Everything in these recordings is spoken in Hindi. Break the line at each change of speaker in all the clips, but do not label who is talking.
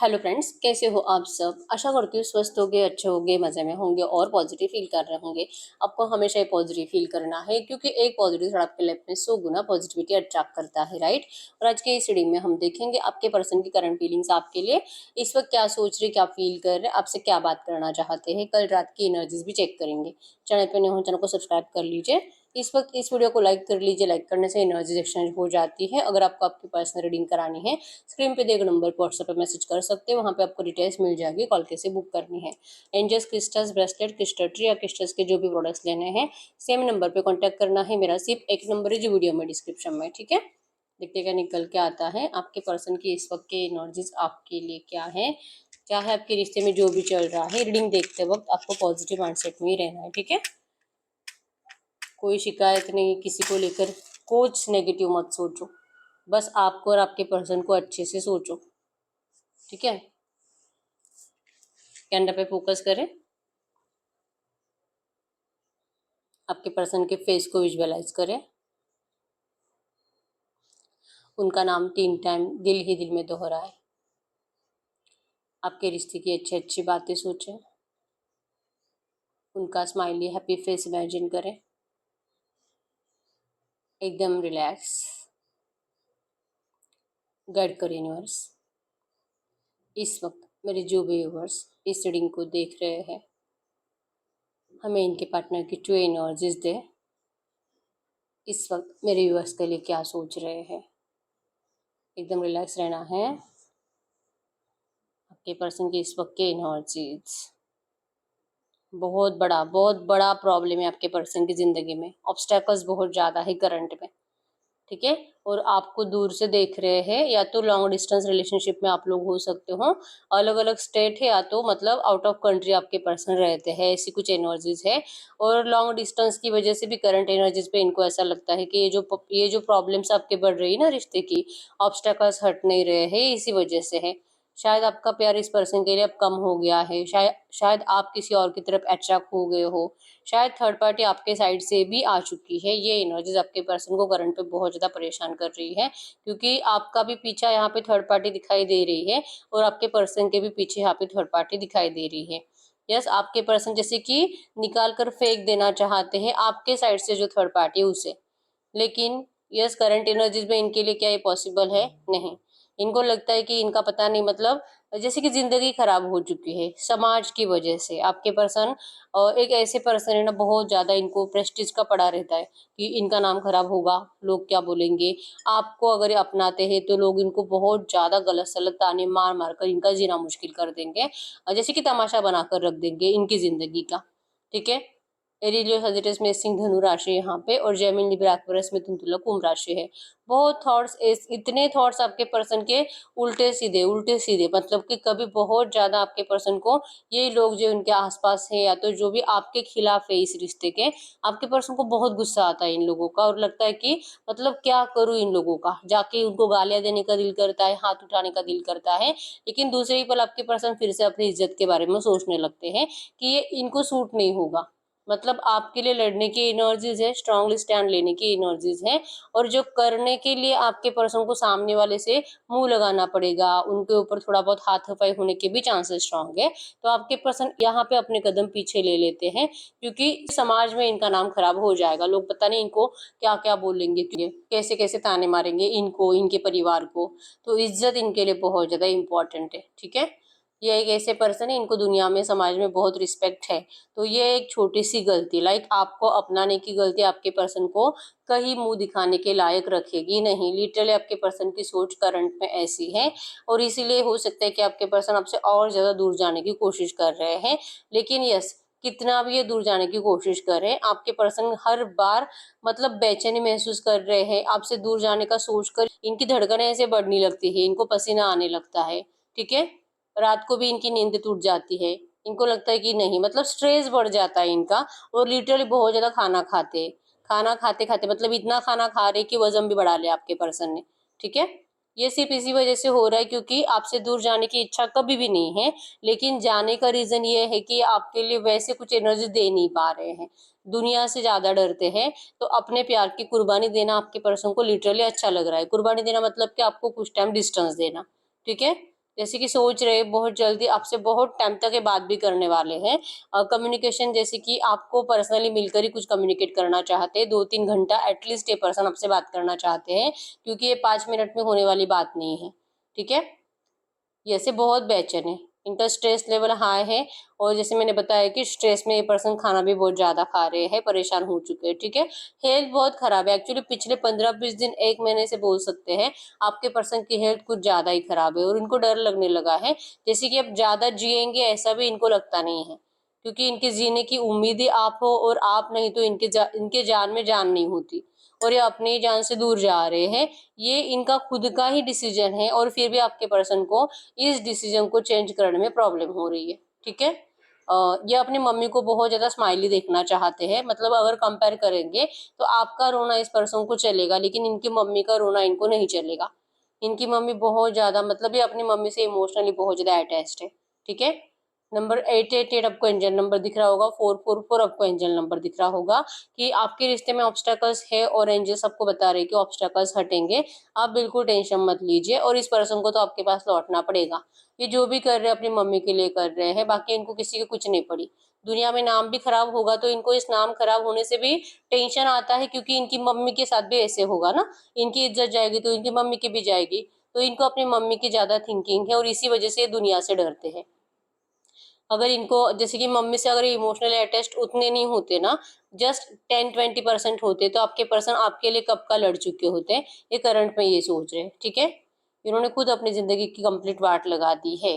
हेलो फ्रेंड्स, कैसे हो आप सब। आशा करती हूँ स्वस्थ होगे, अच्छे होगे, मज़े में होंगे और पॉजिटिव फील कर रहे होंगे। आपको हमेशा ही पॉजिटिव फील करना है क्योंकि एक पॉजिटिव थॉट आपके लाइफ में 100 गुना पॉजिटिविटी अट्रैक्ट करता है, राइट। और आज के इस रीडिंग में हम देखेंगे आपके पर्सन की करंट फीलिंग्स आपके लिए इस वक्त क्या सोच रहे, क्या फील कर रहे, आपसे क्या बात करना चाहते हैं। कल रात की एनर्जीज भी चेक करेंगे। चैनल पर नए हो चैनल को सब्सक्राइब कर लीजिए। इस वक्त इस वीडियो को लाइक कर लीजिए। लाइक करने से एनर्जी एक्सचेंज हो जाती है। अगर आपको आपकी पर्सनल रीडिंग करानी है, स्क्रीन पे दिए गए नंबर पर व्हाट्सएप पे मैसेज कर सकते हैं। वहाँ पे आपको डिटेल्स मिल जाएगी, कॉल कैसे बुक करनी है। Angels crystals bracelet crystal tree या क्रिस्टल्स के जो भी प्रोडक्ट्स लेने हैं, सेम नंबर पे कांटेक्ट करना है। मेरा सिर्फ एक नंबर है जो वीडियो में डिस्क्रिप्शन में, ठीक है। देखते हैं क्या निकल के आता है। आपके पर्सन की इस वक्त के एनर्जीज आपके लिए क्या है आपके रिश्ते में जो भी चल रहा है। रीडिंग देखते वक्त आपको पॉजिटिव माइंडसेट में ही रहना है, ठीक है। कोई शिकायत नहीं, किसी को लेकर कुछ नेगेटिव मत सोचो। बस आपको और आपके पर्सन को अच्छे से सोचो, ठीक है। कैंडल पे फोकस करें। आपके पर्सन के फेस को विजुअलाइज करें। उनका नाम 3 टाइम दिल ही दिल में दोहराए। आपके रिश्ते की अच्छी अच्छी बातें सोचें। उनका स्माइली हैप्पी फेस इमेजिन करें। एकदम रिलैक्स। गाइड करें यूनिवर्स। इस वक्त मेरे जो भी व्यूअर्स इस रीडिंग को देख रहे हैं, हमें इनके पार्टनर की ट्रू एनर्जीज दे। इस वक्त मेरे व्यूअर्स के लिए क्या सोच रहे हैं। एकदम रिलैक्स रहना है। आपके पर्सन की इस वक्त के एनर्जीज बहुत बड़ा प्रॉब्लम है आपके पर्सन की जिंदगी में। ऑब्स्टेकल्स बहुत ज्यादा है करंट में, ठीक है। और आपको दूर से देख रहे हैं, या तो लॉन्ग डिस्टेंस रिलेशनशिप में आप लोग हो सकते हो, अलग अलग स्टेट है, या तो मतलब आउट ऑफ कंट्री आपके पर्सन रहते हैं, ऐसी कुछ एनर्जीज है। और लॉन्ग डिस्टेंस की वजह से भी करंट एनर्जीज पे इनको ऐसा लगता है कि ये जो प्रॉब्लम्स आपके बढ़ रही है ना रिश्ते की, ऑब्स्टेकल्स हट नहीं रहे हैं, इसी वजह से है। शायद आपका प्यार इस पर्सन के लिए अब कम हो गया है। शायद आप किसी और की तरफ अट्रैक्ट हो गए हो। शायद थर्ड पार्टी आपके साइड से भी आ चुकी है। ये एनर्जीज आपके पर्सन को करंट पे बहुत ज्यादा परेशान कर रही है, क्योंकि आपका भी पीछा यहाँ पे थर्ड पार्टी दिखाई दे रही है और आपके पर्सन के भी पीछे यहाँ पे थर्ड पार्टी दिखाई दे रही है। यस, आपके पर्सन जैसे कि निकाल कर फेंक देना चाहते हैं आपके साइड से जो थर्ड पार्टी है उसे। लेकिन यस, करंट एनर्जीज में इनके लिए क्या ये पॉसिबल है? नहीं। इनको लगता है कि इनका पता नहीं, मतलब जैसे कि जिंदगी खराब हो चुकी है समाज की वजह से। आपके पर्सन एक ऐसे पर्सन है ना, बहुत ज्यादा इनको प्रेस्टीज का पड़ा रहता है कि इनका नाम खराब होगा, लोग क्या बोलेंगे। आपको अगर ये अपनाते हैं तो लोग इनको बहुत ज्यादा गलत सलत ताने मार मार कर इनका जीना मुश्किल कर देंगे, जैसे कि तमाशा बनाकर रख देंगे इनकी जिंदगी का, ठीक है। एरिलियो सजिटस में सिंह धनु राशि यहाँ पे, और जेमिनी लिब्रा एक्वेरियस में तुला कुंभ राशि है। बहुत थॉट्स, इतने थॉट्स आपके पर्सन के उल्टे सीधे, मतलब कि कभी बहुत ज्यादा आपके पर्सन को ये लोग जो उनके आसपास है, या तो जो भी आपके खिलाफ है इस रिश्ते के, आपके पर्सन को बहुत गुस्सा आता है इन लोगों का। और लगता है कि मतलब क्या करूं इन लोगों का, जाके उनको गालियां देने का दिल करता है, हाथ उठाने का दिल करता है। लेकिन दूसरे ही पल आपके पर्सन फिर से अपनी इज्जत के बारे में सोचने लगते हैं कि ये इनको सूट नहीं होगा। मतलब आपके लिए लड़ने की एनर्जीज है, स्ट्रांगली स्टैंड लेने की एनर्जीज है। और जो करने के लिए आपके पर्सन को सामने वाले से मुंह लगाना पड़ेगा, उनके ऊपर थोड़ा बहुत हाथापाई होने के भी चांसेस स्ट्रांग है। तो आपके पर्सन यहाँ पे अपने कदम पीछे ले लेते हैं, क्योंकि समाज में इनका नाम खराब हो जाएगा। लोग पता नहीं इनको क्या क्या बोलेंगे, कैसे कैसे ताने मारेंगे इनको, इनके परिवार को। तो इज्जत इनके लिए बहुत ज्यादा इंपॉर्टेंट है, ठीक है। ये एक ऐसे पर्सन है, इनको दुनिया में समाज में बहुत रिस्पेक्ट है। तो ये एक छोटी सी गलती, लाइक आपको अपनाने की गलती, आपके पर्सन को कहीं मुंह दिखाने के लायक रखेगी नहीं। लिटरली आपके पर्सन की सोच करंट में ऐसी है, और इसीलिए हो सकता है कि आपके पर्सन आपसे और ज्यादा दूर जाने की कोशिश कर रहे हैं। लेकिन यस, कितना भी ये दूर जाने की कोशिश करें, आपके पर्सन हर बार मतलब बेचैनी महसूस कर रहे हैं। आपसे दूर जाने का सोचकर इनकी धड़कनें ऐसे बढ़ने लगती है, इनको पसीना आने लगता है, ठीक है। रात को भी इनकी नींद टूट जाती है। इनको लगता है कि नहीं, मतलब स्ट्रेस बढ़ जाता है इनका। और लिटरली बहुत ज्यादा खाना खाते खाते मतलब इतना खाना खा रहे कि वजन भी बढ़ा लिया आपके पर्सन ने, ठीक है। ये सिर्फ इसी वजह से हो रहा है क्योंकि आपसे दूर जाने की इच्छा कभी भी नहीं है। लेकिन जाने का रीजन ये है कि आपके लिए वैसे कुछ एनर्जी दे नहीं पा रहे हैं, दुनिया से ज्यादा डरते हैं। तो अपने प्यार की कुर्बानी देना आपके पर्सन को लिटरली अच्छा लग रहा है। कुर्बानी देना मतलब कि आपको कुछ टाइम डिस्टेंस देना, ठीक है। जैसे कि सोच रहे बहुत जल्दी आपसे बहुत टाइम तक ये बात भी करने वाले हैं। कम्युनिकेशन जैसे कि आपको पर्सनली मिलकर ही कुछ कम्युनिकेट करना चाहते हैं, 2-3 घंटा एटलीस्ट ये पर्सन आपसे बात करना चाहते हैं, क्योंकि ये 5 मिनट में होने वाली बात नहीं है, ठीक है? ये से बहुत बेचैन है, इनका स्ट्रेस लेवल हाई है, और जैसे मैंने बताया कि स्ट्रेस में ये पर्सन खाना भी बहुत ज्यादा खा रहे हैं, परेशान हो चुके हैं, ठीक है? हेल्थ बहुत खराब है, एक्चुअली पिछले 15-20 दिन 1 महीने से बोल सकते हैं आपके पर्सन की हेल्थ कुछ ज्यादा ही खराब है, और इनको डर लगने लगा है जैसे कि अब ज्यादा जिएंगे, ऐसा भी इनको लगता नहीं है, क्योंकि इनके जीने की उम्मीद ही आप हो, और आप नहीं तो इनके जान में जान नहीं होती, और ये अपनी जान से दूर जा रहे हैं। ये इनका खुद का ही डिसीजन है, और फिर भी आपके पर्सन को इस डिसीजन को चेंज करने में प्रॉब्लम हो रही है, ठीक है? ये अपनी मम्मी को बहुत ज्यादा स्माइली देखना चाहते हैं, मतलब अगर कंपेयर करेंगे तो आपका रोना इस पर्सन को चलेगा, लेकिन इनकी मम्मी का रोना इनको नहीं चलेगा। इनकी मम्मी बहुत ज्यादा, मतलब ये अपनी मम्मी से इमोशनली बहुत ज्यादा अटैच्ड है, ठीक है? नंबर 888 आपको एंजल नंबर दिख रहा होगा, 444 आपको एंजल नंबर दिख रहा होगा, कि आपके रिश्ते में ऑब्स्टेकल्स है, और एंजल्स आपको बता रहे हैं कि ऑब्स्टेकल्स हटेंगे। आप बिल्कुल टेंशन मत लीजिए, और इस पर्सन को तो आपके पास लौटना पड़ेगा। ये जो भी कर रहे हैं अपनी मम्मी के लिए कर रहे हैं, बाकी इनको किसी की कुछ नहीं पड़ी। दुनिया में नाम भी खराब होगा तो इनको इस नाम खराब होने से भी टेंशन आता है, क्योंकि इनकी मम्मी के साथ भी ऐसे होगा ना, इनकी इज्जत जाएगी तो इनकी मम्मी की भी जाएगी। तो इनको अपनी मम्मी की ज्यादा थिंकिंग है, और इसी वजह से ये दुनिया से डरते हैं। अगर इनको जैसे कि मम्मी से अगर इमोशनली अटैच्ड उतने नहीं होते ना, जस्ट 10-20% होते, तो आपके पर्सन आपके लिए कब का लड़ चुके होते हैं। ये करंट में ये सोच रहे हैं, ठीक है? इन्होंने खुद अपनी जिंदगी की कंप्लीट वाट लगा दी है।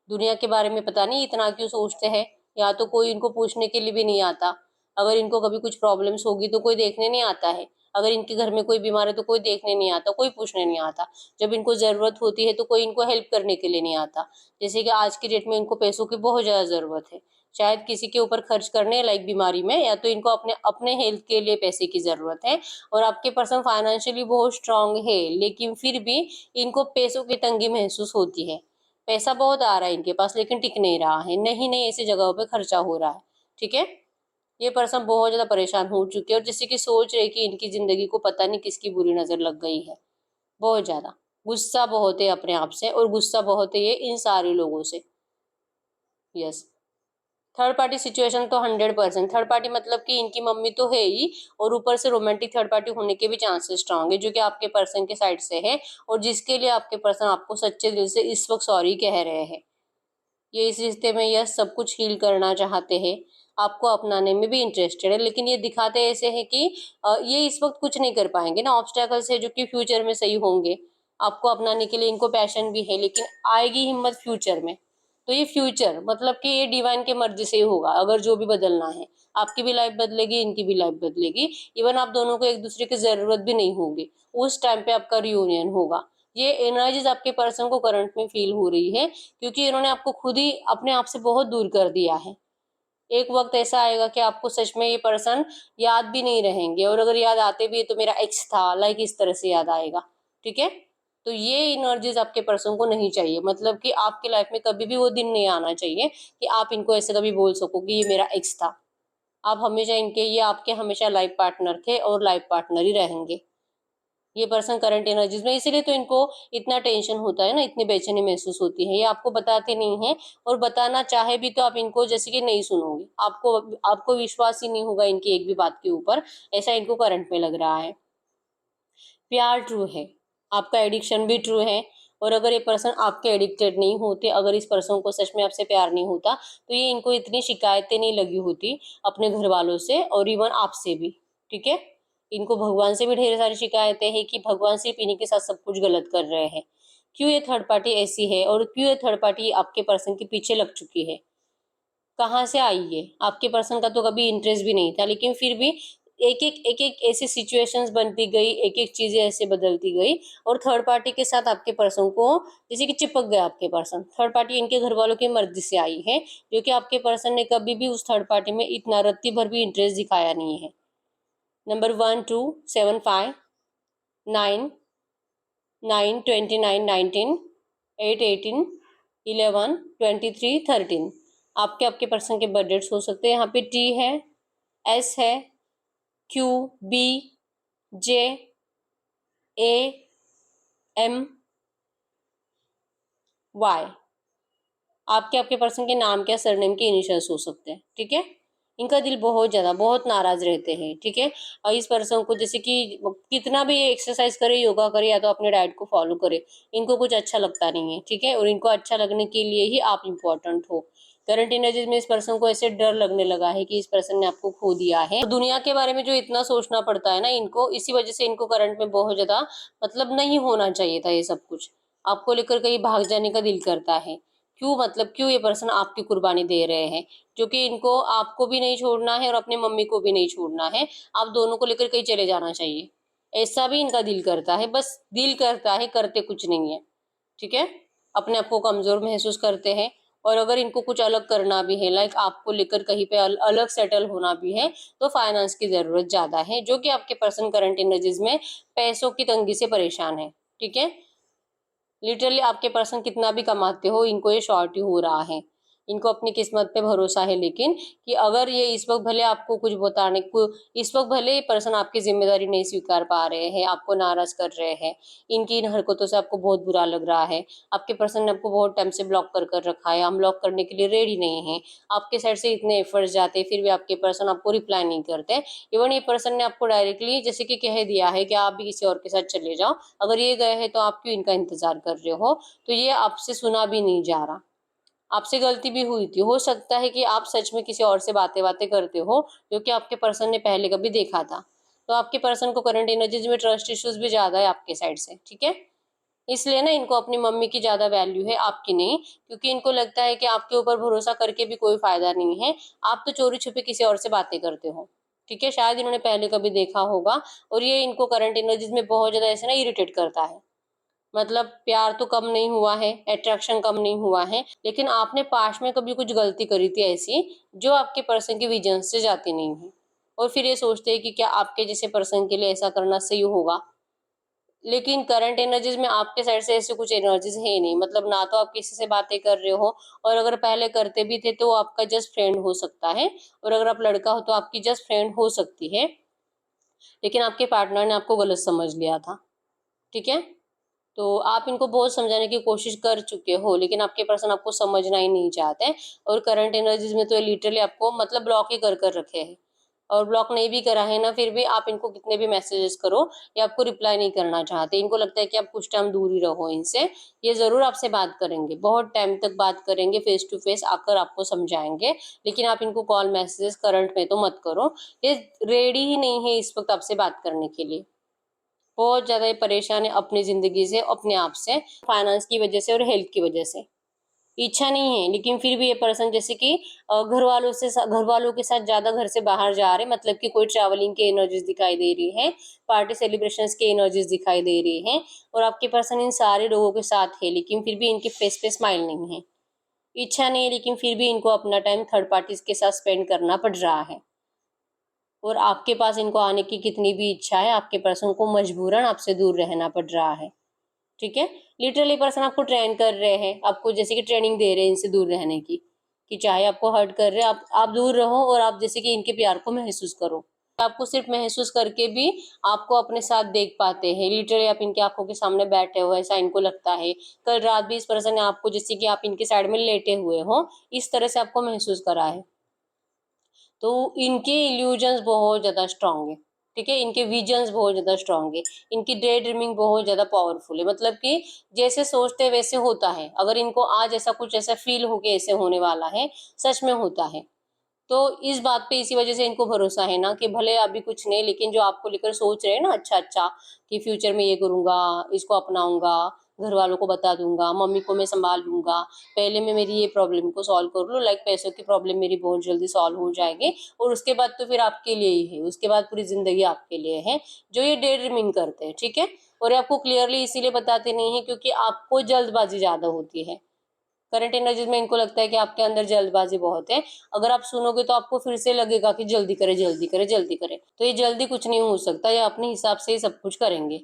दुनिया के बारे में पता नहीं इतना क्यों सोचते हैं, या तो कोई इनको पूछने के लिए भी नहीं आता। अगर इनको कभी कुछ प्रॉब्लम्स होगी तो कोई देखने नहीं आता है। अगर इनके घर में कोई बीमार है तो कोई देखने नहीं आता, कोई पूछने नहीं आता। जब इनको जरूरत होती है तो कोई इनको हेल्प करने के लिए नहीं आता। जैसे कि आज की डेट में इनको पैसों की बहुत ज्यादा जरूरत है, शायद किसी के ऊपर खर्च करने, लाइक बीमारी में, या तो इनको अपने अपने हेल्थ के लिए पैसे की जरूरत है। और आपके पर्सन फाइनेंशियली बहुत स्ट्रांग है, लेकिन फिर भी इनको पैसों की तंगी महसूस होती है। पैसा बहुत आ रहा है इनके पास, लेकिन टिक नहीं रहा है, नहीं नहीं ऐसी जगहों पे खर्चा हो रहा है, ठीक है? ये पर्सन बहुत ज्यादा परेशान हो चुके हैं, और जैसे कि सोच रहे कि इनकी जिंदगी को पता नहीं किसकी बुरी नजर लग गई है। बहुत ज्यादा गुस्सा बहुत है अपने आप से, और गुस्सा बहुत है ये इन सारे लोगों से। यस। थर्ड पार्टी सिचुएशन तो 100%, थर्ड पार्टी मतलब कि इनकी मम्मी तो है ही, और ऊपर से रोमांटिक थर्ड पार्टी होने के भी चांसेस स्ट्रांग है, जो कि आपके पर्सन के साइड से है, और जिसके लिए आपके पर्सन आपको सच्चे दिल से इस वक्त सॉरी कह रहे हैं। ये इस रिश्ते में यह सब कुछ हील करना चाहते हैं, आपको अपनाने में भी इंटरेस्टेड है, लेकिन ये दिखाते ऐसे हैं कि ये इस वक्त कुछ नहीं कर पाएंगे ना, ऑब्स्टेकल्स है जो कि फ्यूचर में सही होंगे। आपको अपनाने के लिए इनको पैशन भी है, लेकिन आएगी हिम्मत फ्यूचर में। तो ये फ्यूचर मतलब कि ये डिवाइन के मर्जी से ही होगा, अगर जो भी बदलना है। आपकी भी लाइफ बदलेगी, इनकी भी लाइफ बदलेगी, इवन आप दोनों को एक दूसरे की जरूरत भी नहीं होगी। उस टाइम पे आपका रियूनियन होगा। ये एनर्जीज आपके पर्सन को करंट में फील हो रही है, क्योंकि इन्होंने आपको खुद ही अपने आप से बहुत दूर कर दिया है। एक वक्त ऐसा आएगा कि आपको सच में ये पर्सन याद भी नहीं रहेंगे, और अगर याद आते भी है तो मेरा एक्स था, लाइक इस तरह से याद आएगा, ठीक है? तो ये एनर्जीज आपके पर्सन को नहीं चाहिए, मतलब कि आपकी लाइफ में कभी भी वो दिन नहीं आना चाहिए कि आप इनको ऐसे कभी बोल सको कि ये मेरा एक्स था। आप हमेशा इनके, ये आपके हमेशा लाइफ पार्टनर थे, और लाइफ पार्टनर ही रहेंगे। ये पर्सन करंट एनर्जीज में, इसीलिए तो इनको इतना टेंशन होता है ना, इतनी बेचैनी महसूस होती है। ये आपको बताते नहीं है, और बताना चाहे भी तो आप इनको जैसे कि नहीं सुनोगे, आपको आपको विश्वास ही नहीं होगा इनकी एक भी बात के ऊपर, ऐसा इनको करंट में लग रहा है। प्यार ट्रू है, आपका एडिक्शन भी ट्रू है, और अगर ये पर्सन आपके एडिक्टेड नहीं होते, अगर इस पर्सन को सच में आपसे प्यार नहीं होता, तो ये इनको इतनी शिकायतें नहीं लगी होती अपने घर वालों से, और इवन आपसे भी, ठीक है? इनको भगवान से भी ढेर सारी शिकायतें हैं कि भगवान सिर्फ इन्हीं के साथ सब कुछ गलत कर रहे हैं। क्यों ये थर्ड पार्टी ऐसी है, और क्यों ये थर्ड पार्टी आपके पर्सन के पीछे लग चुकी है? कहाँ से आई है? आपके पर्सन का तो कभी इंटरेस्ट भी नहीं था, लेकिन फिर भी एक एक ऐसी सिचुएशंस बनती गई, एक एक चीजें ऐसे बदलती गई, और थर्ड पार्टी के साथ आपके पर्सन को जैसे कि चिपक गया आपके पर्सन। थर्ड पार्टी इनके घर वालों की मर्जी से आई है, जो कि आपके पर्सन ने कभी भी उस थर्ड पार्टी में इतना रत्ती भर भी इंटरेस्ट दिखाया नहीं है। नंबर 12, 7, 9, 9, 29, 19, 8, 18, 11, 23, 13, आपके आपके पर्सन के बर्थ डेट्स हो सकते हैं। यहाँ पे टी है, एस है, क्यू, बी, जे, ए, एम, वाई। आपके आपके पर्सन के नाम के सरनेम के इनिशियल्स हो सकते हैं, ठीक है। इनका दिल बहुत ज्यादा बहुत नाराज रहते हैं, ठीक है। और इस पर्सन को जैसे कि कितना भी एक्सरसाइज करे, योगा करे, या तो अपने डाइट को फॉलो करे, इनको कुछ अच्छा लगता नहीं है, ठीक है। और इनको अच्छा लगने के लिए ही आप इम्पोर्टेंट हो। करंट एनर्जीज में इस पर्सन को ऐसे डर लगने लगा है कि इस पर्सन ने आपको खो दिया है। तो दुनिया के बारे में जो इतना सोचना पड़ता है ना इनको, इसी वजह से इनको करंट में बहुत ज्यादा मतलब नहीं होना चाहिए था ये सब कुछ। आपको लेकर कहीं भाग जाने का दिल करता है। क्यों, मतलब क्यों ये पर्सन आपकी कुर्बानी दे रहे हैं, जो कि इनको आपको भी नहीं छोड़ना है और अपने मम्मी को भी नहीं छोड़ना है। आप दोनों को लेकर कहीं चले जाना चाहिए, ऐसा भी इनका दिल करता है। बस दिल करता है, करते कुछ नहीं है, ठीक है। अपने आप को कमजोर महसूस करते हैं। और अगर इनको कुछ अलग करना भी है, लाइक आपको लेकर कहीं पे अलग सेटल होना भी है, तो फाइनेंस की जरूरत ज्यादा है, जो कि आपके पर्सन करंट एनर्जीज में पैसों की तंगी से परेशान है, ठीक है। लिटरली आपके पर्सन कितना भी कमाते हो, इनको ये शॉर्ट ही हो रहा है। इनको अपनी किस्मत पे भरोसा है, लेकिन कि अगर ये इस वक्त भले आपको कुछ बताने को, इस वक्त भले ये पर्सन आपकी जिम्मेदारी नहीं स्वीकार पा रहे हैं, आपको नाराज कर रहे हैं, इनकी इन हरकतों से आपको बहुत बुरा लग रहा है। आपके पर्सन ने आपको बहुत टाइम से ब्लॉक कर रखा है, हम ब्लॉक करने के लिए रेडी नहीं है। आपके साइड से इतने एफर्ट्स जाते फिर भी आपके पर्सन आपको रिप्लाई नहीं करते। इवन ये पर्सन ने आपको डायरेक्टली जैसे कि कह दिया है कि आप भी किसी और के साथ चले जाओ, अगर ये गए हैं तो आप क्यों इनका इंतजार कर रहे हो। तो ये आपसे सुना भी नहीं जा रहा। आपसे गलती भी हुई थी, हो सकता है कि आप सच में किसी और से बातें बातें करते हो, जो कि आपके पर्सन ने पहले कभी देखा था। तो आपके पर्सन को करंट एनर्जीज में ट्रस्ट इश्यूज भी ज्यादा है आपके साइड से, ठीक है। इसलिए ना इनको अपनी मम्मी की ज्यादा वैल्यू है, आपकी नहीं, क्योंकि इनको लगता है कि आपके ऊपर भरोसा करके भी कोई फायदा नहीं है। आप तो चोरी छुपे किसी और से बातें करते हो, ठीक है। शायद इन्होंने पहले कभी देखा होगा। और ये इनको करंट एनर्जीज में बहुत ज्यादा ऐसे ना इरिटेट करता है। मतलब प्यार तो कम नहीं हुआ है, अट्रैक्शन कम नहीं हुआ है, लेकिन आपने पास्ट में कभी कुछ गलती करी थी ऐसी, जो आपके पर्सन के विजन से जाती नहीं है। और फिर ये सोचते हैं कि क्या आपके जैसे पर्सन के लिए ऐसा करना सही होगा। लेकिन करंट एनर्जीज में आपके साइड से ऐसे कुछ एनर्जीज है ही नहीं। मतलब ना तो आप किसी से बातें कर रहे हो, और अगर पहले करते भी थे तो वो आपका जस्ट फ्रेंड हो सकता है। और अगर आप लड़का हो तो आपकी जस्ट फ्रेंड हो सकती है। लेकिन आपके पार्टनर ने आपको गलत समझ लिया था, ठीक है। तो आप इनको बहुत समझाने की कोशिश कर चुके हो, लेकिन आपके पर्सन आपको समझना ही नहीं चाहते। और करंट एनर्जीज में तो लिटरली आपको मतलब ब्लॉक ही कर रखे हैं। और ब्लॉक नहीं भी करा है ना, फिर भी आप इनको कितने भी मैसेजेस करो, ये आपको रिप्लाई नहीं करना चाहते। इनको लगता है कि आप कुछ टाइम दूर ही रहो इनसे। ये जरूर आपसे बात करेंगे, बहुत टाइम तक बात करेंगे, फेस टू फेस आकर आपको समझाएंगे। लेकिन आप इनको कॉल मैसेजेस करंट में तो मत करो। ये रेडी ही नहीं है इस वक्त आपसे बात करने के लिए। बहुत ज्यादा ये परेशान है अपनी जिंदगी से, अपने आप से, फाइनेंस की वजह से और हेल्थ की वजह से। इच्छा नहीं है, लेकिन फिर भी ये पर्सन जैसे कि घर वालों के साथ ज्यादा घर से बाहर जा रहे, मतलब कि कोई ट्रैवलिंग की एनर्जीज दिखाई दे रही है, पार्टी सेलिब्रेशंस की एनर्जीज दिखाई दे रही है। और आपके पर्सन इन सारे लोगों के साथ है, लेकिन फिर भी इनके फेस पे स्माइल नहीं है। इच्छा नहीं है, लेकिन फिर भी इनको अपना टाइम थर्ड पार्टीज के साथ स्पेंड करना पड़ रहा है। और आपके पास इनको आने की कितनी भी इच्छा है, आपके पर्सन को मजबूरन आपसे दूर रहना पड़ रहा है, ठीक है। लिटरली पर्सन आपको ट्रेन कर रहे हैं, आपको जैसे कि ट्रेनिंग दे रहे हैं इनसे दूर रहने की, कि चाहे आपको हर्ट कर रहे हैं, आप दूर रहो और आप जैसे कि इनके प्यार को महसूस करो। आपको सिर्फ महसूस करके भी आपको अपने साथ देख पाते हैं। लिटरली आप इनकी आंखों के सामने बैठे हो, ऐसा इनको लगता है। कल रात भी इस पर्सन ने आपको जैसे कि आप इनके साइड में लेटे हुए हो, इस तरह से आपको महसूस करा है। तो इनके इल्यूजन्स बहुत ज्यादा स्ट्रांग है, ठीक है। इनके विजन्स बहुत ज्यादा स्ट्रांग है। इनकी डे ड्रीमिंग बहुत ज्यादा पावरफुल है, मतलब कि जैसे सोचते हैं वैसे होता है। अगर इनको आज ऐसा कुछ ऐसा फील हो के ऐसे होने वाला है, सच में होता है। तो इस बात पे इसी वजह से इनको भरोसा है ना, कि भले अभी कुछ नहीं, लेकिन जो आपको लेकर सोच रहे हैं ना अच्छा अच्छा, कि फ्यूचर में ये करूंगा, इसको अपनाऊंगा, घर वालों को बता दूंगा, मम्मी को मैं संभाल लूंगा, पहले मैं मेरी ये प्रॉब्लम को सॉल्व कर लूँ, लाइक पैसों की प्रॉब्लम मेरी बहुत जल्दी सॉल्व हो जाएगी, और उसके बाद तो फिर आपके लिए ही है, उसके बाद पूरी जिंदगी आपके लिए है। जो ये डे ड्रीमिंग करते हैं, ठीक है। और ये आपको क्लियरली इसीलिए बताते नहीं है क्योंकि आपको जल्दबाजी ज्यादा होती है। करंट एनर्जीज में इनको लगता है कि आपके अंदर जल्दबाजी बहुत है। अगर आप सुनोगे तो आपको फिर से लगेगा कि जल्दी करे जल्दी करे जल्दी करे, तो ये जल्दी कुछ नहीं हो सकता, ये अपने हिसाब से ही सब कुछ करेंगे।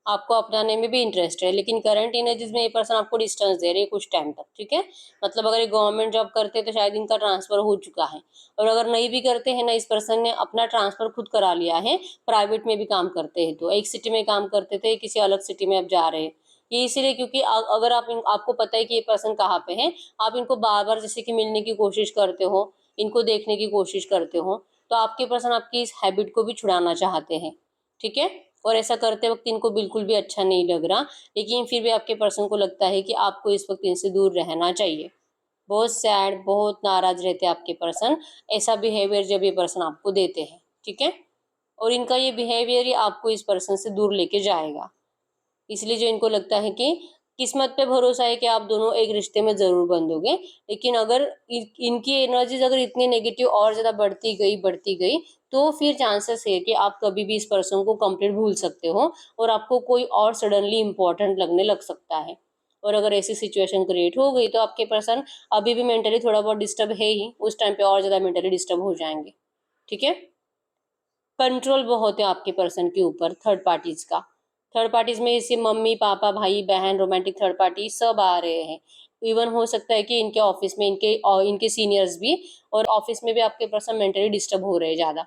आपको अपनाने में भी इंटरेस्ट है, लेकिन करंट एनर्जीज में ये पर्सन आपको डिस्टेंस दे रहे हैं कुछ टाइम तक, ठीक है। मतलब अगर ये गवर्नमेंट जॉब करते हैं तो शायद इनका ट्रांसफर हो चुका है। और अगर नहीं भी करते हैं ना, इस पर्सन ने अपना ट्रांसफर खुद करा लिया है। प्राइवेट में भी काम करते हैं, तो एक सिटी में काम करते थे, किसी अलग सिटी में अब जा रहे हैं। ये इसलिए क्योंकि अगर आपको पता है कि ये पर्सन कहाँ पे है, आप इनको बार बार जैसे कि मिलने की कोशिश करते हो, इनको देखने की कोशिश करते हो, तो आपके पर्सन आपकी इस हैबिट को भी छुड़ाना चाहते हैं। ठीक है, और ऐसा करते वक्त इनको बिल्कुल भी अच्छा नहीं लग रहा, लेकिन फिर भी आपके पर्सन को लगता है कि आपको इस वक्त इनसे दूर रहना चाहिए। बहुत सैड, बहुत नाराज रहते हैं आपके पर्सन, ऐसा बिहेवियर जब ये पर्सन आपको देते हैं। ठीक है, और इनका ये बिहेवियर ही आपको इस पर्सन से दूर लेके जाएगा। इसलिए जो इनको लगता है कि किस्मत पे भरोसा है कि आप दोनों एक रिश्ते में जरूर बंधोगे, लेकिन अगर इनकी एनर्जीज अगर इतनी नेगेटिव और ज्यादा बढ़ती गई तो फिर चांसेस है कि आप कभी भी इस पर्सन को कंप्लीट भूल सकते हो और आपको कोई और सडनली इम्पोर्टेंट लगने लग सकता है। और अगर ऐसी सिचुएशन क्रिएट हो गई तो आपके पर्सन अभी भी मेंटली थोड़ा बहुत डिस्टर्ब है ही, उस टाइम पे और ज्यादा मेंटली डिस्टर्ब हो जाएंगे। ठीक है, कंट्रोल बहुत है आपके पर्सन के ऊपर थर्ड पार्टीज का। थर्ड पार्टीज में इसे मम्मी पापा भाई बहन रोमांटिक थर्ड पार्टी सब आ रहे हैं। इवन हो सकता है कि इनके ऑफिस में इनके सीनियर्स भी, और ऑफिस में भी आपके पर्सन मेंटली डिस्टर्ब हो रहे हैं ज्यादा।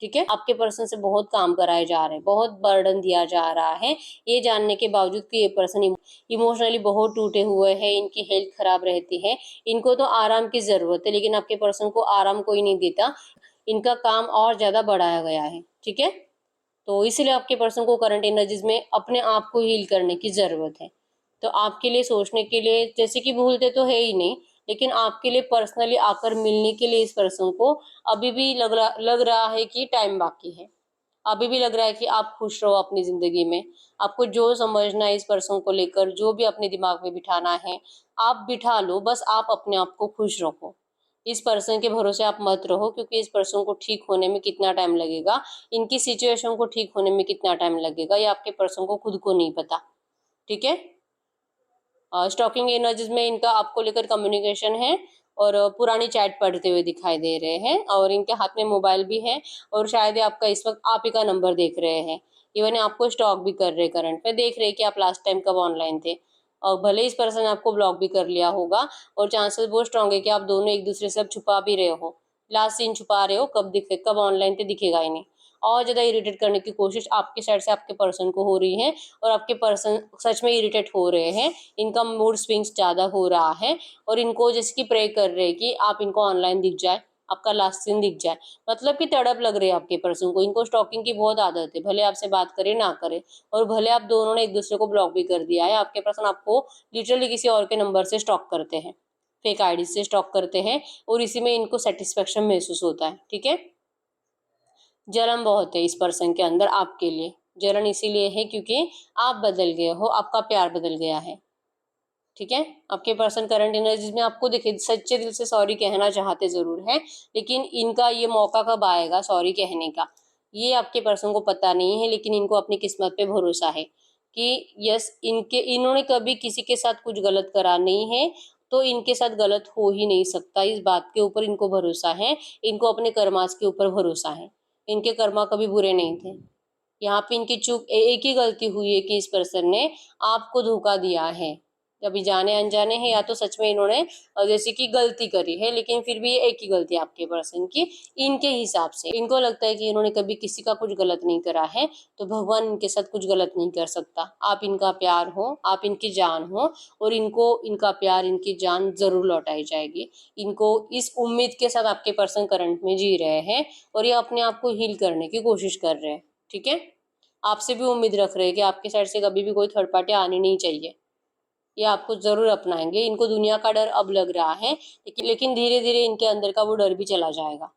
ठीक है, आपके पर्सन से बहुत काम कराए जा रहे हैं, बहुत बर्डन दिया जा रहा है, ये जानने के बावजूद कि ये पर्सन इमोशनली बहुत टूटे हुए हैं, इनकी हेल्थ खराब रहती है, इनको तो आराम की जरूरत है, लेकिन आपके पर्सन को आराम कोई नहीं देता, इनका काम और ज्यादा बढ़ाया गया है। ठीक है, तो इसलिए आपके पर्सन को करंट एनर्जीज में अपने आप को हील करने की जरूरत है। तो आपके लिए सोचने के लिए, जैसे कि भूलते तो है ही नहीं, लेकिन आपके लिए पर्सनली आकर मिलने के लिए इस पर्सन को अभी भी लग रहा है कि टाइम बाकी है। अभी भी लग रहा है कि आप खुश रहो अपनी जिंदगी में। आपको जो समझना है इस पर्सन को लेकर, जो भी अपने दिमाग में बिठाना है आप बिठा लो, बस आप अपने आप को खुश रखो। इस पर्सन के भरोसे आप मत रहो, क्योंकि इस पर्सन को ठीक होने में कितना टाइम लगेगा, इनकी सिचुएशन को ठीक होने में कितना टाइम लगेगा, ये आपके पर्सन को खुद को नहीं पता। ठीक है, स्टॉकिंग एनर्जीज में इनका आपको लेकर कम्युनिकेशन है, और पुरानी चैट पढ़ते हुए दिखाई दे रहे हैं, और इनके हाथ में मोबाइल भी है, और शायद ये आपका इस वक्त आप ही का नंबर देख रहे हैं। इवन आपको स्टॉक भी कर रहे, करंट में देख रहे कि आप लास्ट टाइम कब ऑनलाइन थे, और भले इस पर्सन ने आपको ब्लॉक भी कर लिया होगा, और चांसेस बहुत स्ट्रांग है कि आप दोनों एक दूसरे से अब छुपा भी रहे हो, लास्ट सीन छुपा रहे हो, कब ऑनलाइन थे दिखेगा ही नहीं। और ज्यादा इरिटेट करने की कोशिश आपकी साइड से आपके पर्सन को हो रही है, और आपके पर्सन सच में इरिटेट हो रहे हैं, इनका मूड स्विंग्स ज्यादा हो रहा है, और इनको जैसे कि प्रे कर रहे हैं कि आप इनको ऑनलाइन दिख जाए, आपका लास्ट सीन दिख जाए, मतलब कि तड़प लग रही है आपके पर्सन को। इनको स्टॉकिंग की बहुत आदत है, भले आपसे बात करे ना करे, और भले आप दोनों ने एक दूसरे को ब्लॉक भी कर दिया है, आपके पर्सन आपको लिटरली किसी और के नंबर से स्टॉक करते हैं, फेक आईडी से स्टॉक करते हैं, और इसी में इनको सेटिस्फेक्शन महसूस होता है। ठीक है, जलन बहुत है इस पर्सन के अंदर आपके लिए। जलन इसीलिए है क्योंकि आप बदल गए हो, आपका प्यार बदल गया है। ठीक है, आपके पर्सन करंट एनर्जीज में आपको देखिए सच्चे दिल से सॉरी कहना चाहते जरूर है, लेकिन इनका ये मौका कब आएगा सॉरी कहने का, ये आपके पर्सन को पता नहीं है, लेकिन इनको अपनी किस्मत पे भरोसा है कि यस, इन्होंने कभी किसी के साथ कुछ गलत करा नहीं है, तो इनके साथ गलत हो ही नहीं सकता, इस बात के ऊपर इनको भरोसा है। इनको अपने कर्मास के ऊपर भरोसा है, इनके कर्मा कभी बुरे नहीं थे। यहाँ पे इनकी चूक एक ही गलती हुई है कि इस पर्सन ने आपको धोखा दिया है, कभी जाने अनजाने हैं, या तो सच में इन्होंने जैसे कि गलती करी है, लेकिन फिर भी ये एक ही गलती है आपके पर्सन की। इनके हिसाब से इनको लगता है कि इन्होंने कभी किसी का कुछ गलत नहीं करा है, तो भगवान इनके साथ कुछ गलत नहीं कर सकता। आप इनका प्यार हो, आप इनकी जान हो, और इनको इनका प्यार इनकी जान जरूर लौटाई जाएगी। इनको इस उम्मीद के साथ आपके पर्सन करंट में जी रहे हैं, और ये अपने आप को हील करने की कोशिश कर रहे हैं। ठीक है, आपसे भी उम्मीद रख रहे हैं कि आपके साइड से कभी भी कोई थर्ड पार्टी आनी नहीं चाहिए, ये आपको जरूर अपनाएंगे। इनको दुनिया का डर अब लग रहा है, लेकिन धीरे धीरे इनके अंदर का वो डर भी चला जाएगा।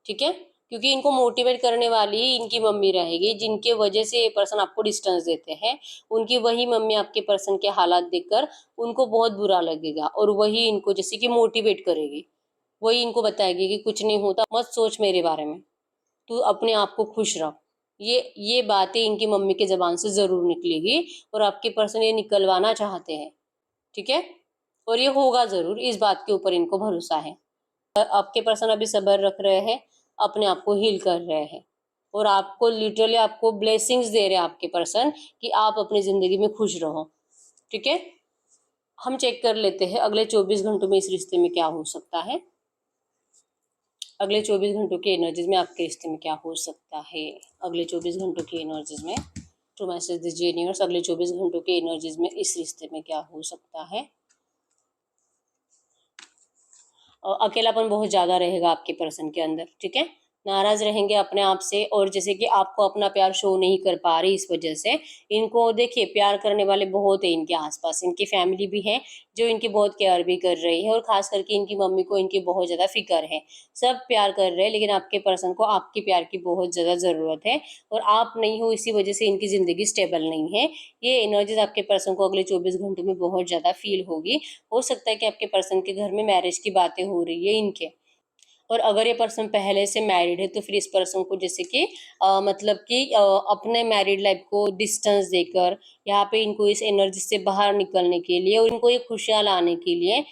ठीक है, क्योंकि इनको मोटिवेट करने वाली ही इनकी मम्मी रहेगी, जिनके वजह से ये पर्सन आपको डिस्टेंस देते हैं। उनकी वही मम्मी आपके पर्सन के हालात देखकर उनको बहुत बुरा लगेगा, और वही इनको जैसे कि मोटिवेट करेगी, वही इनको बताएगी कि कुछ नहीं होता, मत सोच मेरे बारे में, तू अपने आप को खुश रख। ये बातें इनकी मम्मी के जबान से जरूर निकलेगी, और आपके पर्सन ये निकलवाना चाहते हैं। ठीक है, और ये होगा जरूर, इस बात के ऊपर इनको भरोसा है। आपके पर्सन अभी सब्र रख रहे हैं, अपने आप को हील कर रहे हैं, और आपको लिटरली आपको ब्लेसिंग्स दे रहे हैं आपके पर्सन कि आप अपनी जिंदगी में खुश रहो। ठीक है, हम चेक कर लेते हैं अगले 24 घंटों में इस रिश्ते में क्या हो सकता है। अगले 24 घंटों की एनर्जीज में आपके रिश्ते में क्या हो सकता है, अगले 24 घंटों की एनर्जीज में तो मैसेज दीजिए यूनिवर्स, अगले 24 घंटों के एनर्जीज में इस रिश्ते में क्या हो सकता है। अकेलापन बहुत ज़्यादा रहेगा आपके पर्सन के अंदर, ठीक है। नाराज रहेंगे अपने आप से, और जैसे कि आपको अपना प्यार शो नहीं कर पा रही, इस वजह से इनको देखिए प्यार करने वाले बहुत है इनके आसपास, इनकी फैमिली भी है जो इनकी बहुत केयर भी कर रही है, और खास करके इनकी मम्मी को इनकी बहुत ज़्यादा फिक्र है। सब प्यार कर रहे हैं, लेकिन आपके पर्सन को आपके प्यार की बहुत ज़्यादा ज़रूरत है, और आप नहीं हो, इसी वजह से इनकी ज़िंदगी स्टेबल नहीं है। ये एनर्जीज आपके पर्सन को अगले 24 घंटों में बहुत ज़्यादा फील होगी। हो सकता है कि आपके पर्सन के घर में मैरिज की बातें हो रही है इनके, और अगर ये पर्सन पहले से मैरिड है तो फिर इस पर्सन को जैसे कि मतलब कि अपने मैरिड लाइफ को डिस्टेंस देकर यहाँ पे इनको इस एनर्जी से बाहर निकलने के लिए और इनको ये खुशियाँ लाने के लिए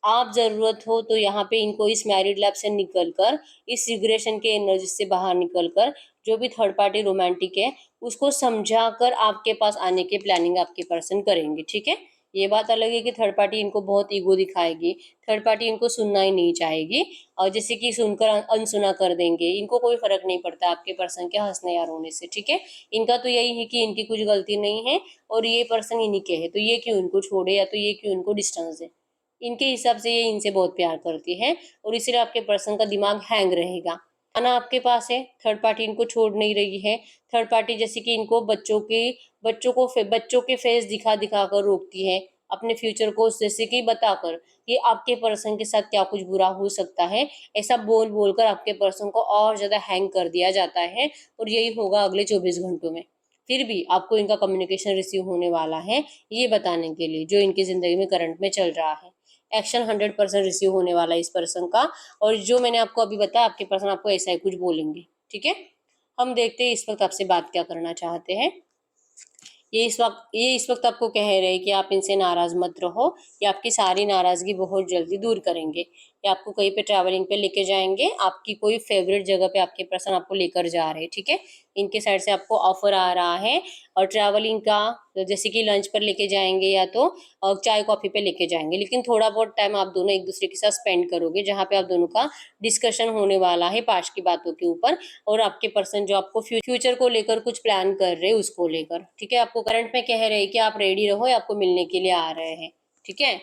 आप ज़रूरत हो, तो यहाँ पे इनको इस मैरिड लाइफ से निकल कर, इस रिग्रेशन के एनर्जी से बाहर निकल कर, जो भी थर्ड पार्टी रोमांटिक है उसको समझा कर आपके पास आने की प्लानिंग आपके पर्सन करेंगे, ठीक है। ये बात अलग है कि थर्ड पार्टी इनको बहुत ईगो दिखाएगी, थर्ड पार्टी इनको सुनना ही नहीं चाहेगी, और जैसे कि सुनकर अनसुना कर देंगे, इनको कोई फर्क नहीं पड़ता आपके पर्सन के हंसने या रोने से, ठीक है। इनका तो यही है कि इनकी कुछ गलती नहीं है और ये पर्सन इन्हीं के है, तो ये क्यों इनको छोड़े या तो ये क्यों इनको डिस्टेंस दे। इनके हिसाब से ये इनसे बहुत प्यार करती है, और इसलिए आपके पर्सन का दिमाग हैंग रहेगा। आना आपके पास है, थर्ड पार्टी इनको छोड़ नहीं रही है। थर्ड पार्टी जैसे कि इनको बच्चों के फेस दिखा दिखा कर रोकती है, अपने फ्यूचर को जैसे कि बताकर कि आपके पर्सन के साथ क्या कुछ बुरा हो सकता है, ऐसा बोल बोल कर आपके पर्सन को और ज़्यादा हैंग कर दिया जाता है, और यही होगा अगले 24 घंटों में। फिर भी आपको इनका कम्युनिकेशन रिसीव होने वाला है, ये बताने के लिए जो इनकी ज़िंदगी में करंट में चल रहा है। एक्शन 100% रिसीव होने वाला है इस पर्सन का, और जो मैंने आपको अभी बताया आपके पर्सन आपको ऐसा ही कुछ बोलेंगे, ठीक है। हम देखते हैं इस वक्त आपसे बात क्या करना चाहते हैं। ये इस वक्त आपको कह रहे हैं कि आप इनसे नाराज मत रहो, ये आपकी सारी नाराजगी बहुत जल्दी दूर करेंगे। ये आपको कहीं पे ट्रैवलिंग पे लेके जाएंगे, आपकी कोई फेवरेट जगह पे आपके पर्सन आपको लेकर जा रहे हैं, ठीक है। इनके साइड से आपको ऑफर आ रहा है, और ट्रैवलिंग का तो जैसे कि लंच पर लेके जाएंगे या तो चाय कॉफी पे लेके जाएंगे, लेकिन थोड़ा बहुत टाइम आप दोनों एक दूसरे के साथ स्पेंड करोगे, जहाँ पे आप दोनों का डिस्कशन होने वाला है पास्ट की बातों के ऊपर, और आपके पर्सन जो आपको फ्यूचर को लेकर कुछ प्लान कर रहे हैं उसको लेकर, ठीक है। आपको करंट में कह रहे हैं कि आप रेडी रहो, आपको मिलने के लिए आ रहे हैं, ठीक है।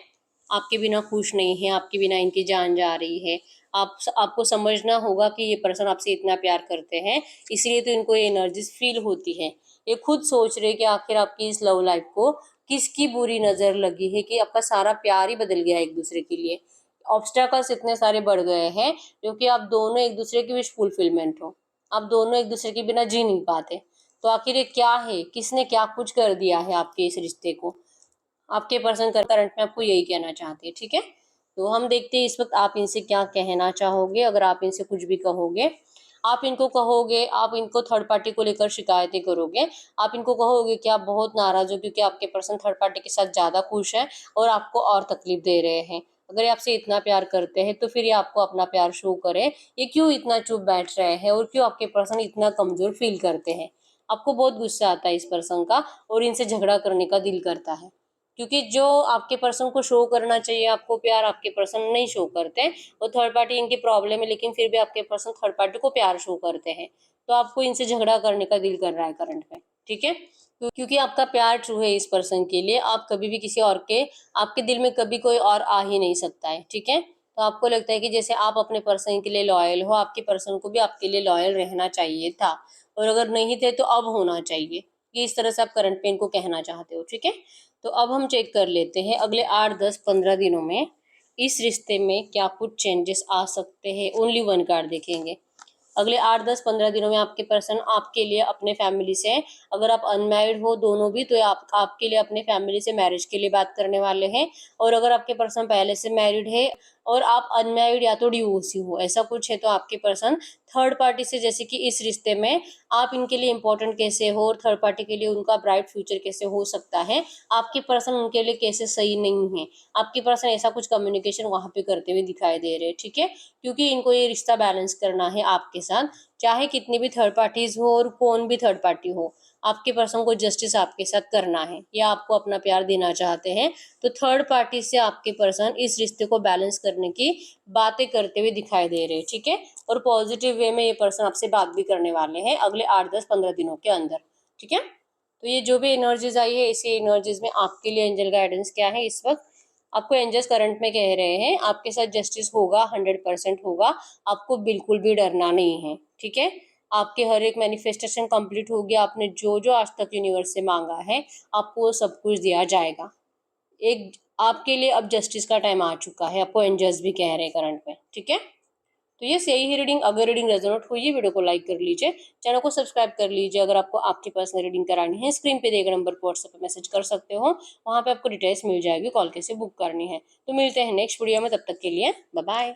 आपके बिना खुश नहीं है, आपके बिना इनकी जान जा रही है। आपको समझना होगा कि ये पर्सन आपसे इतना प्यार करते हैं, इसलिए तो इनको ये एनर्जीज फील होती है। ये खुद सोच रहे कि आखिर आपकी इस लव लाइफ को किसकी बुरी नजर लगी है कि आपका सारा प्यार ही बदल गया एक दूसरे के लिए। ऑब्स्टेकल्स इतने सारे बढ़ गए हैं, क्योंकि आप दोनों एक दूसरे की विश फुलफिलमेंट हो, आप दोनों एक दूसरे के बिना जी नहीं पाते। तो आखिर ये क्या है, किसने क्या कुछ कर दिया है आपके इस रिश्ते को। आपके पर्सन करंट में आपको यही कहना चाहते हैं, ठीक है। तो हम देखते हैं इस वक्त आप इनसे क्या कहना चाहोगे। अगर आप इनसे कुछ भी कहोगे, आप इनको कहोगे, आप इनको थर्ड पार्टी को लेकर शिकायतें करोगे, आप इनको कहोगे कि आप बहुत नाराज हो क्योंकि आपके पर्सन थर्ड पार्टी के साथ ज्यादा खुश है और आपको और तकलीफ दे रहे हैं। अगर ये आपसे इतना प्यार करते हैं तो फिर ये आपको अपना प्यार शो करे। ये क्यों इतना चुप बैठ रहे हैं, और क्यों आपके पर्सन इतना कमजोर फील करते हैं। आपको बहुत गुस्सा आता है इस पर्सन का, और इनसे झगड़ा करने का दिल करता है, क्योंकि जो आपके पर्सन को शो करना चाहिए आपको प्यार, आपके पर्सन नहीं शो करते। वो थर्ड पार्टी इनकी प्रॉब्लम है, लेकिन फिर भी आपके पर्सन थर्ड पार्टी को प्यार शो करते हैं। तो आपको इनसे झगड़ा करने का दिल कर रहा है करंट में, ठीक है। क्योंकि आपका प्यार ट्रू है इस पर्सन के लिए, आप कभी भी किसी और के, आपके दिल में कभी कोई और आ ही नहीं सकता है, ठीक है। तो आपको लगता है कि जैसे आप अपने पर्सन के लिए लॉयल हो, आपके पर्सन को भी आपके लिए लॉयल रहना चाहिए था, और अगर नहीं थे तो अब होना चाहिए। ये इस तरह से आप करंट पे इनको कहना चाहते हो, ठीक है। तो अब हम चेक कर लेते हैं अगले 8, 10, 15 दिनों में इस रिश्ते में क्या कुछ चेंजेस आ सकते हैं। ओनली वन कार्ड देखेंगे। अगले 8, 10, 15 दिनों में आपके पर्सन आपके लिए अपने फैमिली से, अगर आप अनमैरिड हो दोनों भी, तो आपके लिए अपने फैमिली से मैरिज के लिए बात करने वाले हैं। और अगर आपके पर्सन पहले से मैरिड है और आप अनमैरिड या तो डिवोर्सी हो, ऐसा कुछ है, तो आपके पर्सन थर्ड पार्टी से, जैसे कि इस रिश्ते में आप इनके लिए इंपॉर्टेंट कैसे हो और थर्ड पार्टी के लिए उनका ब्राइट फ्यूचर कैसे हो सकता है, आपके पर्सन उनके लिए कैसे सही नहीं है, आपके पर्सन ऐसा कुछ कम्युनिकेशन वहां पे करते हुए दिखाई दे रहे हैं, ठीक है। क्योंकि इनको ये रिश्ता बैलेंस करना है आपके साथ, चाहे कितनी भी थर्ड पार्टीज हो और कौन भी थर्ड पार्टी हो, आपके पर्सन को जस्टिस आपके साथ करना है, या आपको अपना प्यार देना चाहते हैं। तो थर्ड पार्टी से आपके पर्सन इस रिश्ते को बैलेंस करने की बातें करते हुए दिखाई दे रहे हैं, ठीक है। और पॉजिटिव वे में ये पर्सन आपसे बात भी करने वाले हैं अगले 8, 10, 15 दिनों के अंदर, ठीक है। तो ये जो भी एनर्जीज आई है, इसी एनर्जीज में आपके लिए एंजल गाइडेंस क्या है इस वक्त, आपको एंजल्स करंट में कह रहे हैं आपके साथ जस्टिस होगा, 100% होगा, आपको बिल्कुल भी डरना नहीं है, ठीक है। आपके हर एक मैनिफेस्टेशन कंप्लीट हो गया, आपने जो जो आज तक यूनिवर्स से मांगा है आपको वो सब कुछ दिया जाएगा। एक आपके लिए अब जस्टिस का टाइम आ चुका है, आपको एंजल्स भी कह रहे हैं करंट में, ठीक है। तो ये सही ही रीडिंग, अगर रीडिंग रेजोनेट हुई है वीडियो को लाइक कर लीजिए, चैनल को सब्सक्राइब कर लीजिए। अगर आपको आपकी पर्सनल रीडिंग करानी है, स्क्रीन पे दिए गए नंबर पर व्हाट्सएप पे मैसेज कर सकते हो, वहाँ पे आपको डिटेल्स मिल जाएगी, कॉल कैसे बुक करनी है। तो मिलते हैं नेक्स्ट वीडियो में, तब तक के लिए बाय बाय।